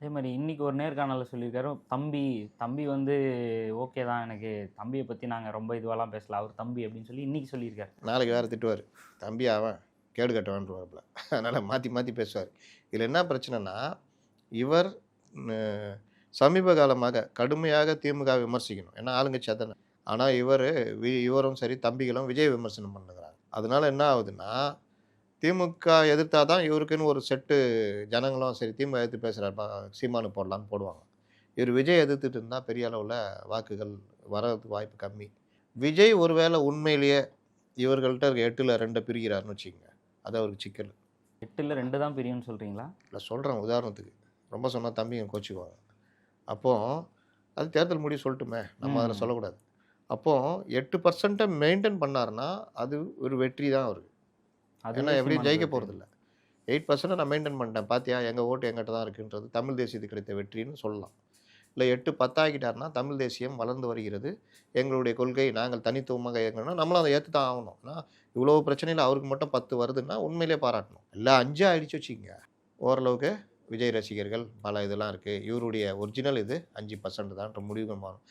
அதே மாதிரி இன்னைக்கு ஒரு நேர்காணல்ல சொல்லியிருக்காரு, தம்பி தம்பி வந்து ஓகே தான் எனக்கு. தம்பியை பற்றி நாங்கள் ரொம்ப இதுவெல்லாம் பேசல. அவர் தம்பி அப்படின்னு சொல்லி இன்னைக்கு சொல்லியிருக்காரு. நாளைக்கு வேறு திட்டுவார், தம்பி அவன் கேடு கட்டவான்ருவாப்புல. அதனால் மாற்றி மாற்றி பேசுவார். இதில் என்ன பிரச்சனைனா, இவர் சமீப காலமாக கடுமையாக திமுக விமர்சிக்கணும். ஏன்னா ஆளுங்கட்சி அதானே. ஆனால் இவரும் சரி தம்பிகளும் விஜய் விமர்சனம் பண்ணுறாங்க. அதனால என்ன ஆகுதுன்னா, திமுக எதிர்த்தா தான் இவருக்குன்னு ஒரு செட்டு ஜனங்களும் சரி திமுக எதிர்த்து பேசுகிறாருப்பா சீமானு போடலான்னு போடுவாங்க. இவர் விஜய் எதிர்த்துட்டு இருந்தால் பெரிய அளவில் வாக்குகள் வரதுக்கு வாய்ப்பு கம்மி. விஜய் ஒருவேளை உண்மையிலேயே இவர்கள்ட்ட இருக்க 8ல் 2 பிரிக்கிறாருன்னு வச்சுக்கோங்க, அது அவருக்கு சிக்கல். 8ல் 2 தான் பிரியும்னு சொல்கிறீங்களா? இல்லை சொல்கிறேன் உதாரணத்துக்கு, ரொம்ப சொன்னால் தம்பிங்க கோச்சிக்குவாங்க. அப்போது அது தேர்தல் முடிவு சொல்லட்டுமே, நம்ம அதில் சொல்லக்கூடாது. அப்போது 8% மெயின்டைன் பண்ணாருன்னா அது ஒரு வெற்றி தான் அவருக்கு. ஏன்னா எப்படியும் ஜெயிக்க போகிறதில்ல. 8% நான் மெயின்டைன் பண்ணிட்டேன் பார்த்தியா, எங்கள் ஓட்டு எங்கிட்ட தான் இருக்குன்றது தமிழ் தேசியத்துக்கு கிடைத்த வெற்றின்னு சொல்லலாம். இல்லை 8 10 ஆக்கிட்டாருன்னா தமிழ் தேசியம் வளர்ந்து வருகிறது, எங்களுடைய கொள்கை நாங்கள் தனித்துவமாக இயங்கணும்னா நம்மளும் அதை ஏற்று தான் ஆகணும். ஆனால் இவ்வளோ பிரச்சனையில் அவருக்கு மட்டும் 10 வருதுன்னா உண்மையிலே பாராட்டணும். இல்லை 5 ஆயிடுச்சு வச்சுக்கோங்க, ஓரளவுக்கு விஜய் ரசிகர்கள் பல இதெல்லாம் இருக்குது, இவருடைய ஒரிஜினல் இது 5% தான்ற முடிவு மாறும்.